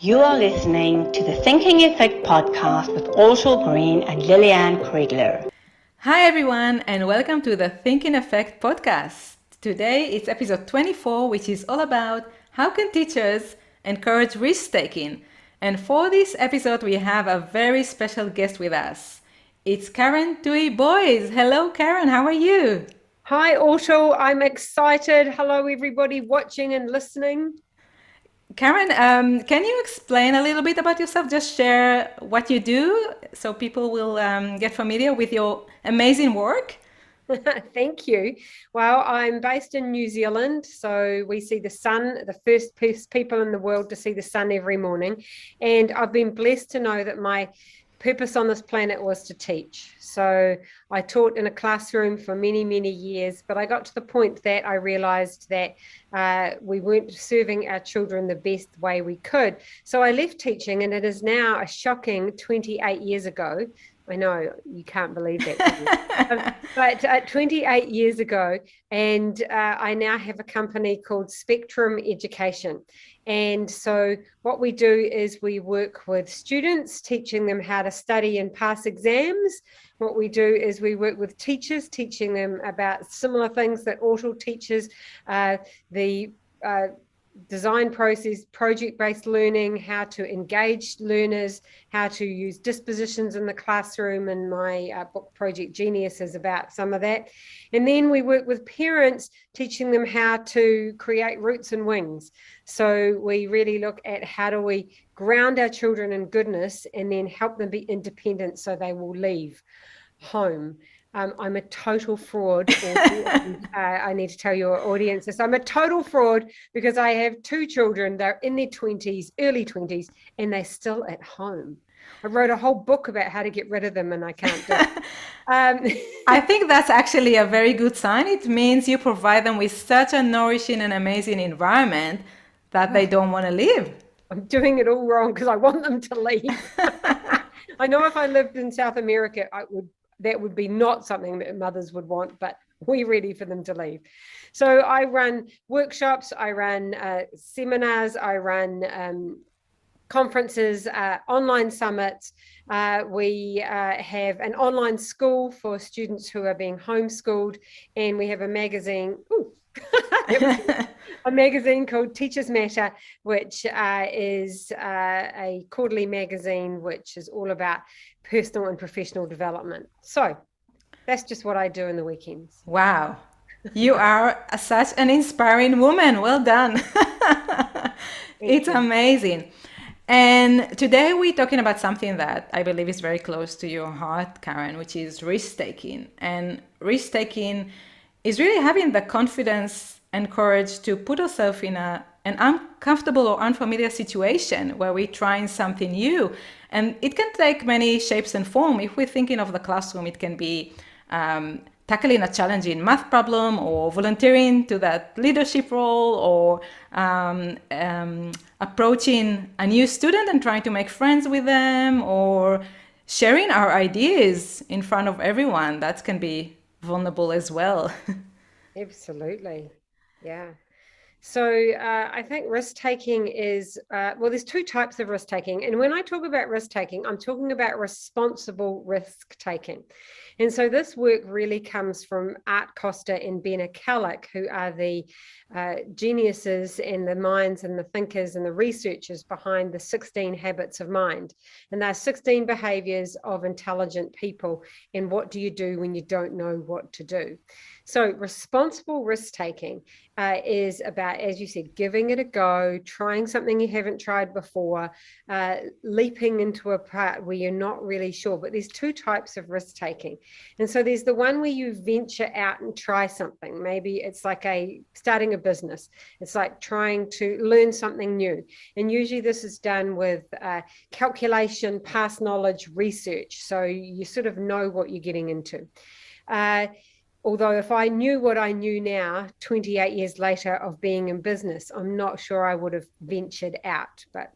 You are listening to the Thinking Effect podcast with Orshel Green and Lillian Kriegler. Hi everyone and welcome to the Thinking Effect podcast. Today it's episode 24, which is all about how can teachers encourage risk-taking. And for this episode we have a very special guest with us. It's Karen Tui Boys. Hello Karen, how are you? Hi, Orshel. I'm excited. Hello, everybody watching and listening. Karen, can you explain a little bit about yourself? Just share what you do so people will get familiar with your amazing work. Thank you. Well, I'm based in New Zealand, so we see the sun, the first people in the world to see the sun every morning. And I've been blessed to know that my purpose on this planet was to teach. So I taught in a classroom for many, many years, but I got to the point that I realized that we weren't serving our children the best way we could. So I left teaching, and it is now a shocking 28 years ago. I know you can't believe that, but 28 years ago, and I now have a company called Spectrum Education. And so what we do is we work with students, teaching them how to study and pass exams. What we do is we work with teachers, teaching them about similar things that Orshel teaches, the design process, project-based learning, how to engage learners, how to use dispositions in the classroom, and my book Project Genius is about some of that. And then we work with parents, teaching them how to create roots and wings. So we really look at how do we ground our children in goodness and then help them be independent so they will leave home. I'm a total fraud. I need to tell your audience this. I'm a total fraud because I have two children. They're in their 20s, early 20s, and they're still at home. I wrote a whole book about how to get rid of them, and I can't do it. I think that's actually a very good sign. It means you provide them with such a nourishing and amazing environment that they don't want to leave. I'm doing it all wrong because I want them to leave. I know if I lived in South America, that would be not something that mothers would want, but we're ready for them to leave. So I run workshops, I run seminars, I run conferences, online summits. We have an online school for students who are being homeschooled, and we have a magazine. A magazine called Teachers Matter, which is a quarterly magazine which is all about personal and professional development. So that's just what I do in the weekends. Wow. You are such an inspiring woman. Well done. It's amazing. And today we're talking about something that I believe is very close to your heart, Karen, which is risk-taking. And risk-taking is really having the confidence and courage to put ourselves in an uncomfortable or unfamiliar situation where we're trying something new. And it can take many shapes and form. If we're thinking of the classroom, it can be tackling a challenging math problem, or volunteering to that leadership role, or approaching a new student and trying to make friends with them, or sharing our ideas in front of everyone. That can be vulnerable as well. Absolutely. Yeah. So I think risk-taking is, well, there's two types of risk-taking. And when I talk about risk-taking, I'm talking about responsible risk-taking. And so this work really comes from Art Costa and Ben Kellick, who are the geniuses and the minds and the thinkers and the researchers behind the 16 habits of mind. And they're 16 behaviors of intelligent people. And what do you do when you don't know what to do? So responsible risk-taking is about, as you said, giving it a go, trying something you haven't tried before, leaping into a part where you're not really sure. But there's two types of risk-taking. And so there's the one where you venture out and try something. Maybe it's like starting a business. It's like trying to learn something new. And usually this is done with calculation, past knowledge, research. So you sort of know what you're getting into. Although if I knew what I knew now, 28 years later of being in business, I'm not sure I would have ventured out, but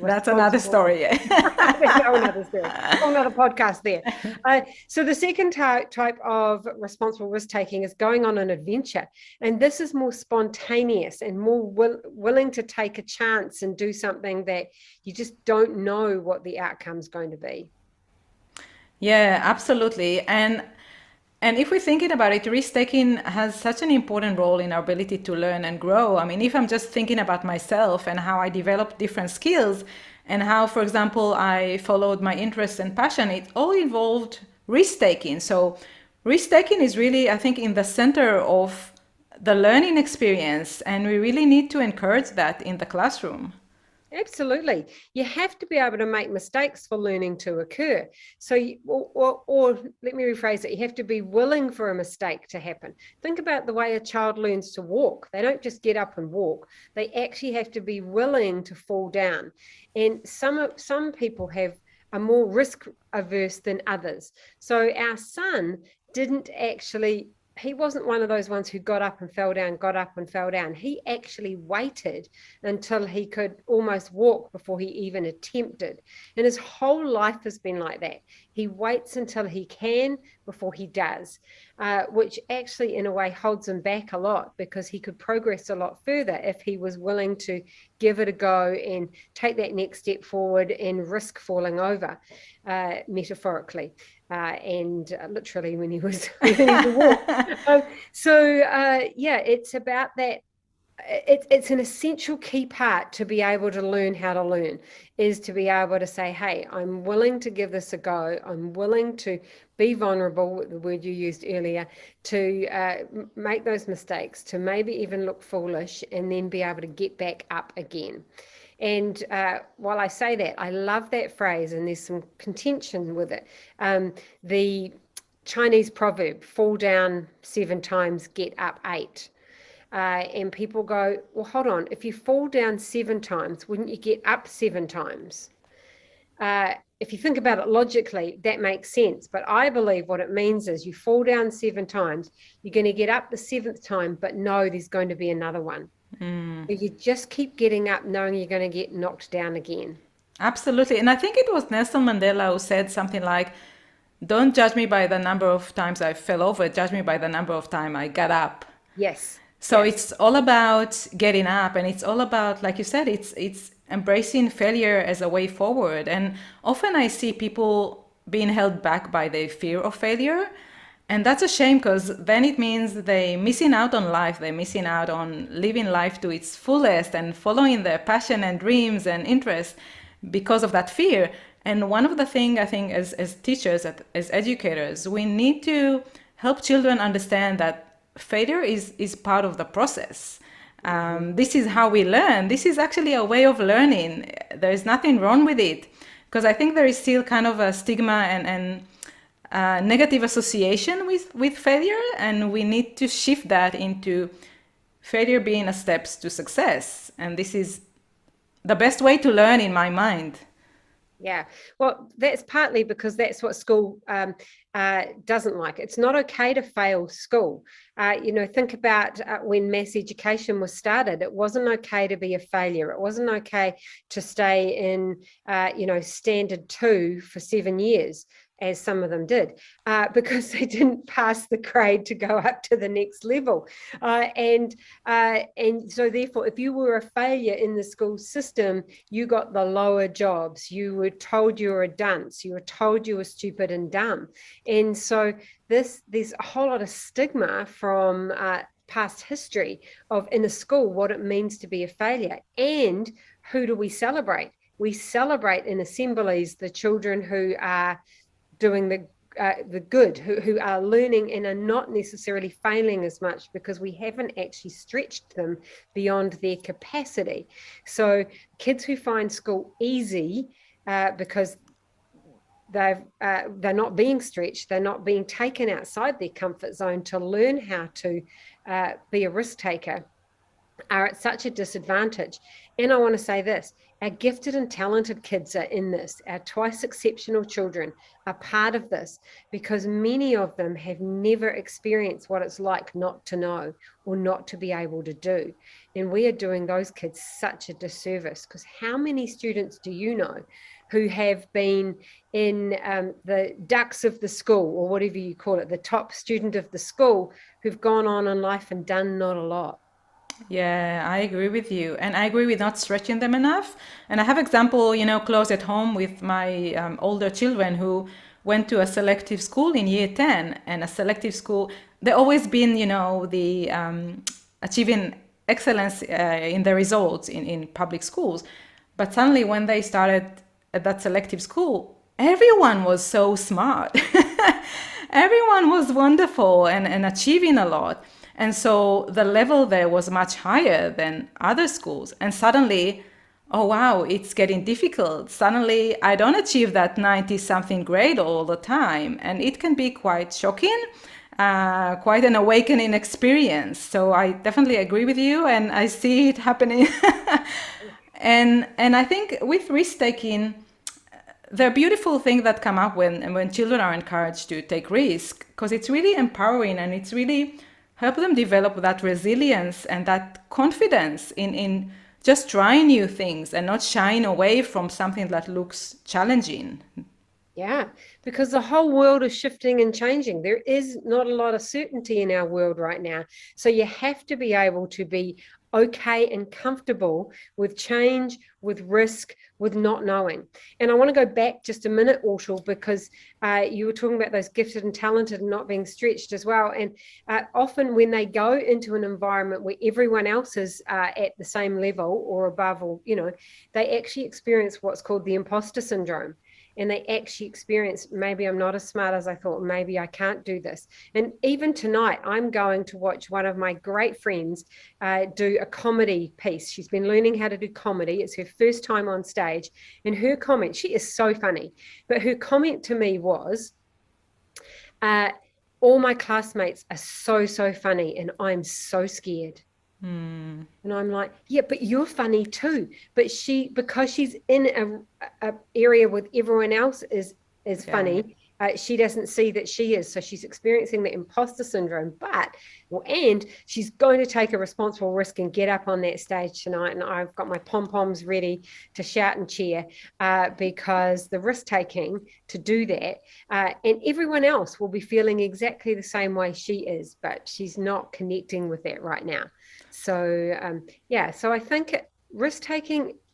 That's another story. That's another story. Another podcast there. So the second type of responsible risk taking is going on an adventure, and this is more spontaneous and more willing to take a chance and do something that you just don't know what the outcome's going to be. Yeah, absolutely. And if we're thinking about it, risk taking has such an important role in our ability to learn and grow. I mean, if I'm just thinking about myself and how I developed different skills and how, for example, I followed my interest and passion, it all involved risk taking. So risk taking is really, I think, in the center of the learning experience, and we really need to encourage that in the classroom. Absolutely. You have to be able to make mistakes for learning to occur. So, or let me rephrase it, you have to be willing for a mistake to happen. Think about the way a child learns to walk. They don't just get up and walk. They actually have to be willing to fall down. And some people are more risk averse than others. So our son didn't actually, he wasn't one of those ones who got up and fell down, got up and fell down. He actually waited until he could almost walk before he even attempted. And his whole life has been like that. He waits until he can before he does, which actually in a way holds him back a lot, because he could progress a lot further if he was willing to give it a go and take that next step forward and risk falling over, metaphorically. And literally when he was learning to walk. It's about that. It's an essential key part to be able to learn how to learn, is to be able to say, hey, I'm willing to give this a go. I'm willing to be vulnerable, the word you used earlier, to make those mistakes, to maybe even look foolish, and then be able to get back up again. And while I say that, I love that phrase, and there's some contention with it. The Chinese proverb, fall down 7 times, get up 8. And people go, well, hold on, if you fall down 7 times, wouldn't you get up 7 times? If you think about it logically, that makes sense. But I believe what it means is you fall down 7 times, you're going to get up the 7th time, but no, there's going to be another one. You just keep getting up knowing you're going to get knocked down again. Absolutely. And I think it was Nelson Mandela who said something like, don't judge me by the number of times I fell over, judge me by the number of times I got up. Yes. So it's all about getting up, and it's all about, like you said, it's embracing failure as a way forward. And often I see people being held back by the fear of failure. And that's a shame, because then it means they're missing out on life. They're missing out on living life to its fullest and following their passion and dreams and interests because of that fear. And one of the things I think as teachers, as educators, we need to help children understand that failure is part of the process. This is how we learn. This is actually a way of learning. There is nothing wrong with it, because I think there is still kind of a stigma and negative association with failure, and we need to shift that into failure being a steps to success. And this is the best way to learn in my mind. Yeah, well, that's partly because that's what school doesn't like. It's not okay to fail school. Think about when mass education was started. It wasn't okay to be a failure. It wasn't okay to stay in, standard 2 for 7 years, as some of them did, because they didn't pass the grade to go up to the next level. And so therefore, if you were a failure in the school system, you got the lower jobs. You were told you were a dunce. You were told you were stupid and dumb. And so there's a whole lot of stigma from past history of in a school what it means to be a failure. And who do we celebrate? We celebrate in assemblies the children who are doing the good, who are learning and are not necessarily failing as much, because we haven't actually stretched them beyond their capacity. So kids who find school easy because they're not being stretched, they're not being taken outside their comfort zone to learn how to be a risk taker, are at such a disadvantage. And I want to say this, our gifted and talented kids are in this. Our twice exceptional children are part of this because many of them have never experienced what it's like not to know or not to be able to do. And we are doing those kids such a disservice because how many students do you know who have been in the ducks of the school, or whatever you call it, the top student of the school, who've gone on in life and done not a lot? Yeah, I agree with you. And I agree with not stretching them enough. And I have example, close at home with my older children who went to a selective school in year 10, and a selective school, they always been, the achieving excellence in the results in public schools. But suddenly when they started at that selective school, everyone was so smart. Everyone was wonderful and achieving a lot. And so the level there was much higher than other schools. And suddenly, oh wow, it's getting difficult. Suddenly, I don't achieve that 90 something grade all the time. And it can be quite shocking, quite an awakening experience. So I definitely agree with you, and I see it happening. And I think with risk taking, there are beautiful things that come up when children are encouraged to take risk, because it's really empowering and it's really help them develop that resilience and that confidence in just trying new things and not shying away from something that looks challenging. Yeah, because the whole world is shifting and changing. There is not a lot of certainty in our world right now. So you have to be able to be okay and comfortable with change, with risk, with not knowing. And I want to go back just a minute, Orshel, because you were talking about those gifted and talented and not being stretched as well. And often when they go into an environment where everyone else is at the same level or above, or, they actually experience what's called the imposter syndrome. And they actually experience, maybe I'm not as smart as I thought, maybe I can't do this. And even tonight, I'm going to watch one of my great friends do a comedy piece. She's been learning how to do comedy. It's her first time on stage. And her comment, she is so funny, but her comment to me was, all my classmates are so, so funny, and I'm so scared. And I'm like, yeah, but you're funny too. But because she's in a area with everyone else is funny, she doesn't see that she is. So she's experiencing the imposter syndrome. And she's going to take a responsible risk and get up on that stage tonight. And I've got my pom-poms ready to shout and cheer because the risk taking to do that. And everyone else will be feeling exactly the same way she is, but she's not connecting with that right now. So, so I think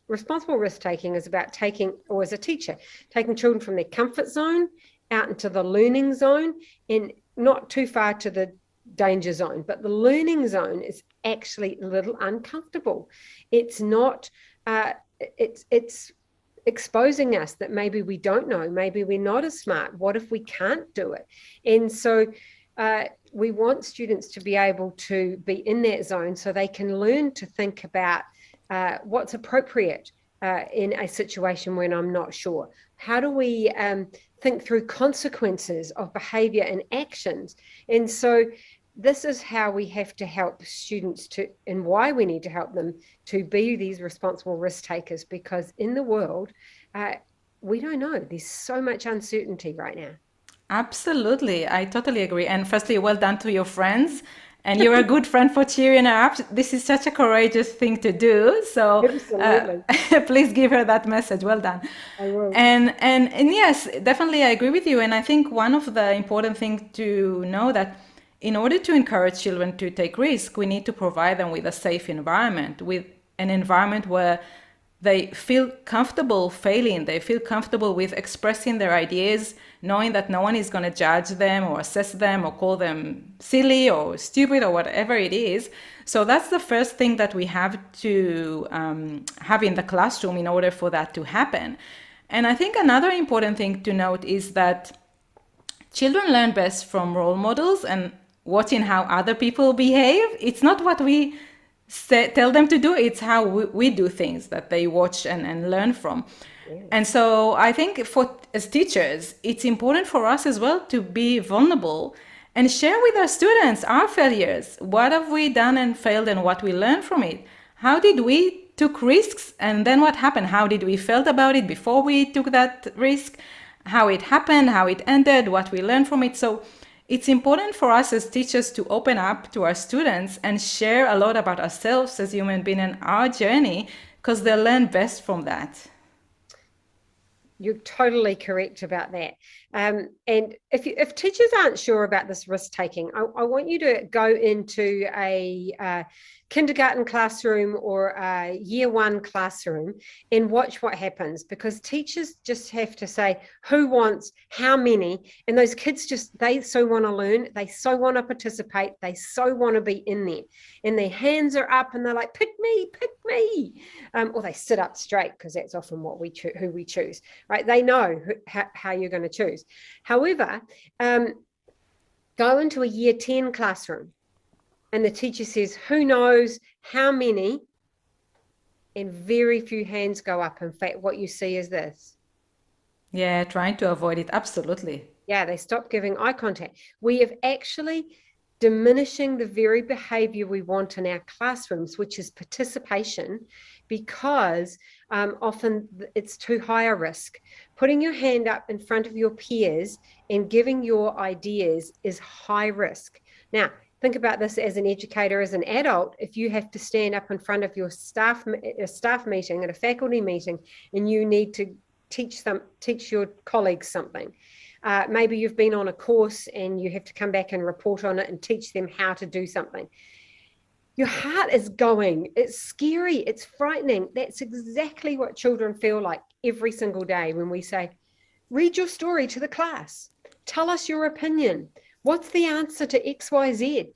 responsible risk taking is about or as a teacher, taking children from their comfort zone out into the learning zone, and not too far to the danger zone, but the learning zone is actually a little uncomfortable. It's not, it's exposing us that maybe we don't know, maybe we're not as smart. What if we can't do it? And so, we want students to be able to be in that zone so they can learn to think about what's appropriate in a situation when I'm not sure. How do we think through consequences of behavior and actions? And so this is how we have to help students and why we need to help them to be these responsible risk takers, because in the world, we don't know. There's so much uncertainty right now. Absolutely. I totally agree. And firstly, well done to your friends. And you're a good friend for cheering her up. This is such a courageous thing to do. So please give her that message. Well done. I will. And yes, definitely I agree with you. And I think one of the important things to know that in order to encourage children to take risk, we need to provide them with a safe environment, with an environment where they feel comfortable failing. They feel comfortable with expressing their ideas, knowing that no one is going to judge them or assess them or call them silly or stupid or whatever it is. So that's the first thing that we have to have in the classroom in order for that to happen. And I think another important thing to note is that children learn best from role models and watching how other people behave. It's not what we tell them to do, it's how we do things that they watch and learn from. Yeah. And so I think as teachers, it's important for us as well to be vulnerable and share with our students our failures. What have we done and failed and what we learned from it? How did we took risks and then what happened? How did we felt about it before we took that risk? How it happened, how it ended, what we learned from it. So it's important for us as teachers to open up to our students and share a lot about ourselves as human beings and our journey, because they'll learn best from that. You're totally correct about that. And if teachers aren't sure about this risk taking, I want you to go into a kindergarten classroom or a year one classroom and watch what happens, because teachers just have to say who wants how many, and those kids they so want to learn, they so want to participate, they so want to be in there, and their hands are up and they're like, pick me, or they sit up straight, because that's often what who we choose, right? They know how you're going to choose. However, go into a year 10 classroom and the teacher says, who knows how many? And very few hands go up. In fact, what you see is this. Yeah, trying to avoid it. Absolutely. Yeah, they stop giving eye contact. We have actually diminishing the very behavior we want in our classrooms, which is participation, because often it's too high a risk. Putting your hand up in front of your peers and giving your ideas is high risk. Now, think about this as an educator, as an adult. If you have to stand up in front of your staff meeting, at a faculty meeting, and you need to teach your colleagues something. Maybe you've been on a course and you have to come back and report on it and teach them how to do something. Your heart is going. It's scary. It's frightening. That's exactly what children feel like every single day when we say, read your story to the class. Tell us your opinion. What's the answer to X, Y, Z?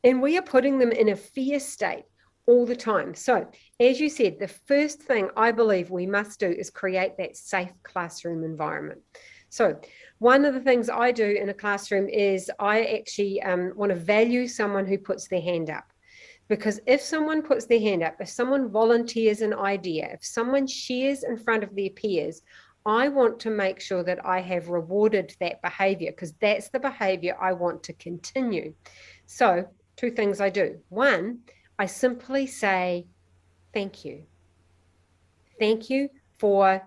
And we are putting them in a fear state all the time. So, as you said, the first thing I believe we must do is create that safe classroom environment. So one of the things I do in a classroom is I actually want to value someone who puts their hand up. Because if someone puts their hand up, if someone volunteers an idea, if someone shares in front of their peers, I want to make sure that I have rewarded that behavior, because that's the behavior I want to continue. So 2 things I do. 1, I simply say, thank you. Thank you for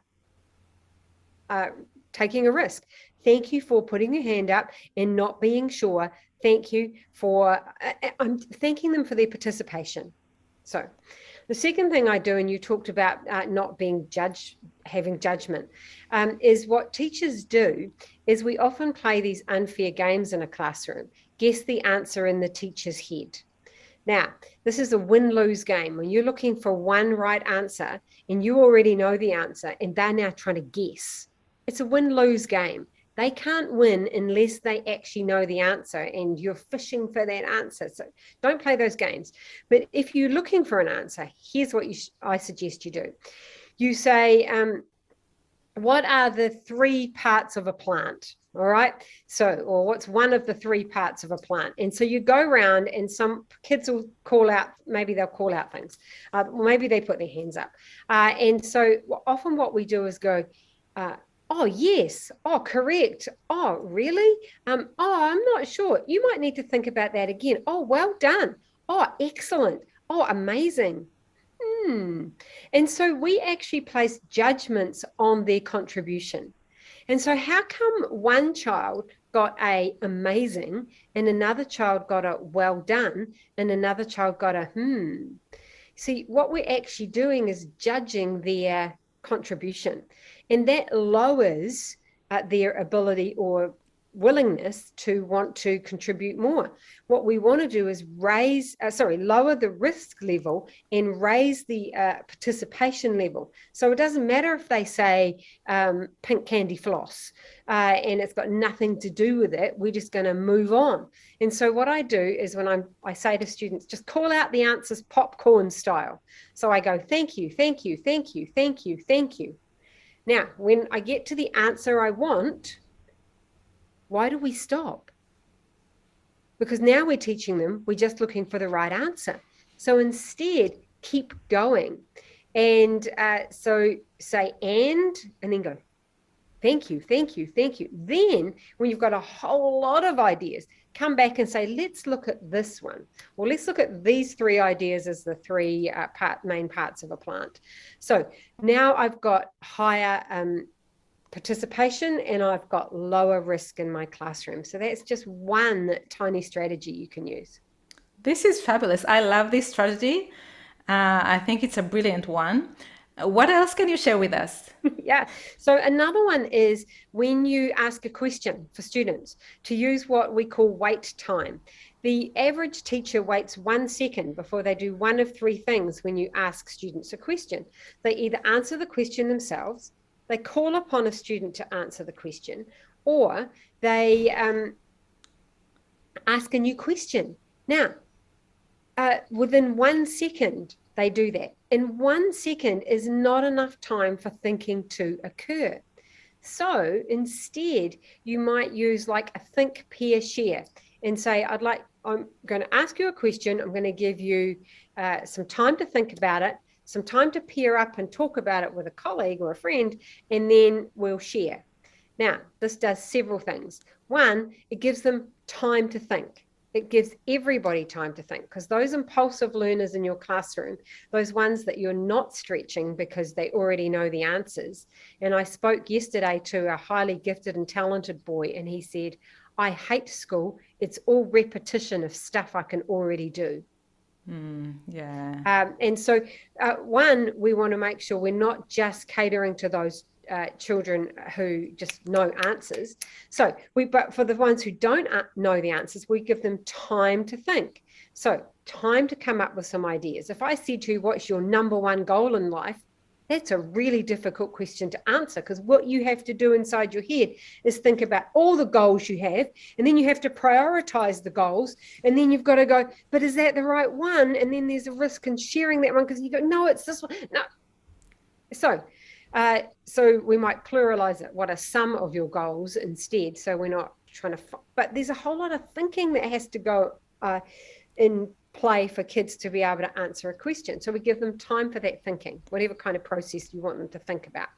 taking a risk. Thank you for putting your hand up and not being sure. Thank you for, I'm thanking them for their participation. So the second thing I do, and you talked about not being having judgment, is what teachers do is we often play these unfair games in a classroom. Guess the answer in the teacher's head. Now, this is a win-lose game. When you're looking for one right answer and you already know the answer and they're now trying to guess, it's a win-lose game. They can't win unless they actually know the answer and you're fishing for that answer. So don't play those games. But if you're looking for an answer, here's what I suggest you do. You say, what are the 3 parts of a plant? All right. So, or what's one of the 3 parts of a plant? And so you go around and some kids will call out, maybe they'll call out things. Maybe they put their hands up. And so often what we do is go, oh, yes. Oh, correct. Oh, really? Oh, I'm not sure. You might need to think about that again. Oh, well done. Oh, excellent. Oh, amazing. And so we actually place judgments on their contribution. And so how come one child got a amazing and another child got a well done and another child got a See, what we're actually doing is judging their contribution, and that lowers their ability or willingness to want to contribute more. What we want to do is lower the risk level and raise the participation level. So it doesn't matter if they say pink candy floss and it's got nothing to do with it. We're just going to move on. And so what I do is when I say to students, just call out the answers popcorn style. So I go, thank you, thank you, thank you, thank you, thank you. Now, when I get to the answer I want, why do we stop? Because now we're teaching them, we're just looking for the right answer. So instead, keep going. And so say and then go. Thank you, thank you, thank you. Then, when you've got a whole lot of ideas, come back and say, let's look at this one. Well, let's look at these 3 ideas as the 3 main parts of a plant. So now I've got higher participation and I've got lower risk in my classroom. So that's just one tiny strategy you can use. This is fabulous. I love this strategy. I think it's a brilliant one. What else can you share with us? Yeah. So another one is when you ask a question for students to use what we call wait time. The average teacher waits 1 second before they do one of 3 things when you ask students a question. They either answer the question themselves, they call upon a student to answer the question, or they ask a new question. Now, within 1 second, they do that. And 1 second is not enough time for thinking to occur. So instead, you might use like a think, pair, share and say, I'm going to ask you a question. I'm going to give you some time to think about it, some time to pair up and talk about it with a colleague or a friend, and then we'll share. Now, this does several things. One, it gives them time to think. It gives everybody time to think, because those impulsive learners in your classroom, those ones that you're not stretching because they already know the answers. And I spoke yesterday to a highly gifted and talented boy, and he said, I hate school. It's all repetition of stuff I can already do. And so, one, we want to make sure we're not just catering to those children who just know answers. So but for the ones who don't know the answers, we give them time to think. So time to come up with some ideas. If I said to you, what's your number 1 goal in life? That's a really difficult question to answer, because what you have to do inside your head is think about all the goals you have, and then you have to prioritize the goals, and then you've got to go, but is that the right one? And then there's a risk in sharing that one, because you go, no, it's this one. No. So we might pluralize it. What are some of your goals instead? So we're not trying to, but there's a whole lot of thinking that has to go in play for kids to be able to answer a question. So we give them time for that thinking, whatever kind of process you want them to think about.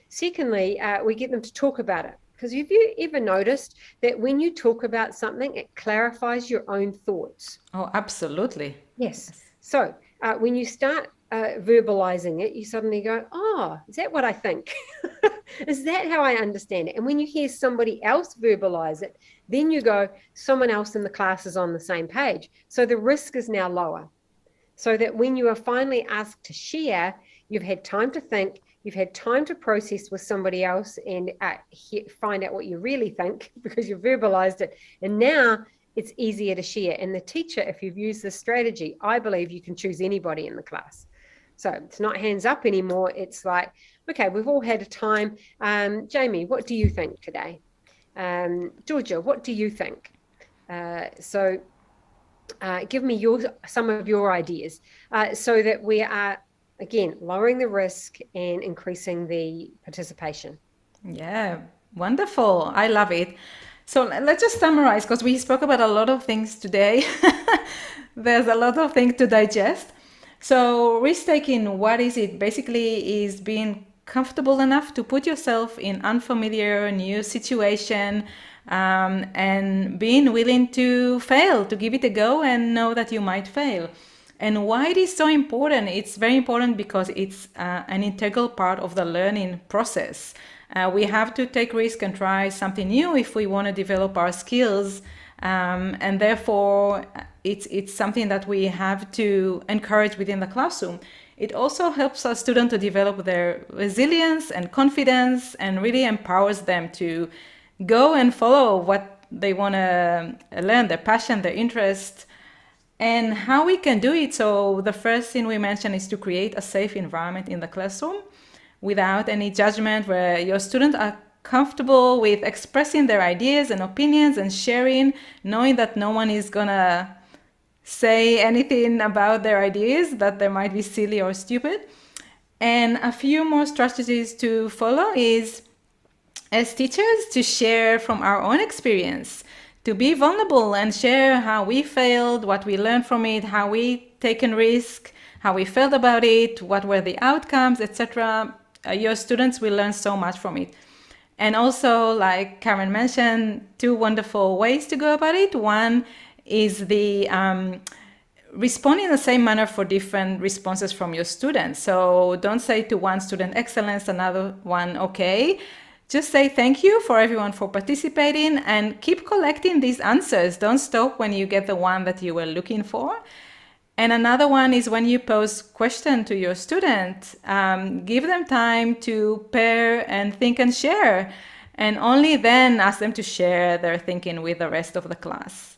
Secondly, we get them to talk about it. Because have you ever noticed that when you talk about something, it clarifies your own thoughts? Oh, absolutely. Yes. So when you start verbalizing it, you suddenly go, oh, is that what I think? Is that how I understand it? And when you hear somebody else verbalize it, then you go, someone else in the class is on the same page. So the risk is now lower. So that when you are finally asked to share, you've had time to think, you've had time to process with somebody else and find out what you really think, because you've verbalized it. And now it's easier to share. And the teacher, if you've used this strategy, I believe you can choose anybody in the class. So it's not hands up anymore. It's like, okay, we've all had a time. Jamie, what do you think today? Georgia, what do you think? So give me some of your ideas, so that we are, again, lowering the risk and increasing the participation. Yeah, wonderful. I love it. So let's just summarize, because we spoke about a lot of things today. There's a lot of things to digest. So risk-taking, what is it? Basically is being comfortable enough to put yourself in unfamiliar, new situation, and being willing to fail, to give it a go and know that you might fail. And why it is so important? It's very important because it's an integral part of the learning process. We have to take risk and try something new if we want to develop our skills. And therefore, it's something that we have to encourage within the classroom. It also helps our students to develop their resilience and confidence, and really empowers them to go and follow what they want to learn, their passion, their interest, and how we can do it. So the first thing we mentioned is to create a safe environment in the classroom without any judgment, where your students are comfortable with expressing their ideas and opinions and sharing, knowing that no one is gonna say anything about their ideas that they might be silly or stupid. And a few more strategies to follow is, as teachers, to share from our own experience, to be vulnerable and share how we failed, what we learned from it, how we taken risk, how we felt about it, what were the outcomes, etc. Your students will learn so much from it. And also, like Karen mentioned, two wonderful ways to go about it. One is the respond in the same manner for different responses from your students. So don't say to one student excellence, another one okay. Just say thank you for everyone for participating and keep collecting these answers. Don't stop when you get the one that you were looking for. And another one is when you pose question to your student, give them time to pair and think and share, and only then ask them to share their thinking with the rest of the class.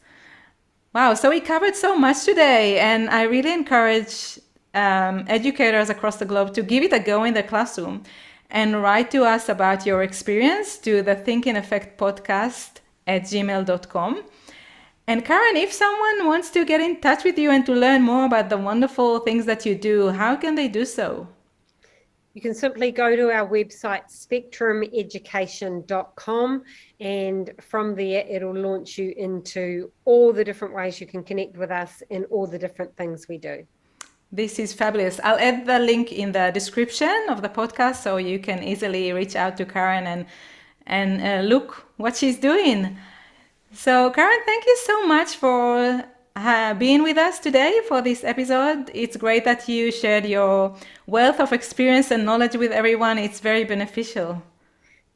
Wow, so we covered so much today, and I really encourage educators across the globe to give it a go in the classroom and write to us about your experience to the Thinking Effect podcast at gmail.com. And Karen, if someone wants to get in touch with you and to learn more about the wonderful things that you do, how can they do so? You can simply go to our website, spectrumeducation.com, and from there it'll launch you into all the different ways you can connect with us and all the different things we do. This is fabulous. I'll add the link in the description of the podcast so you can easily reach out to Karen and look what she's doing. So Karen, thank you so much for being with us today for this episode. It's great that you shared your wealth of experience and knowledge with everyone. It's very beneficial.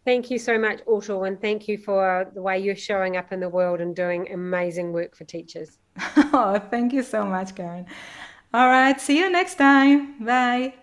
Thank you so much, Auto, and thank you for the way you're showing up in the world and doing amazing work for teachers. Oh, thank you so much, Karen. All right, see you next time. Bye.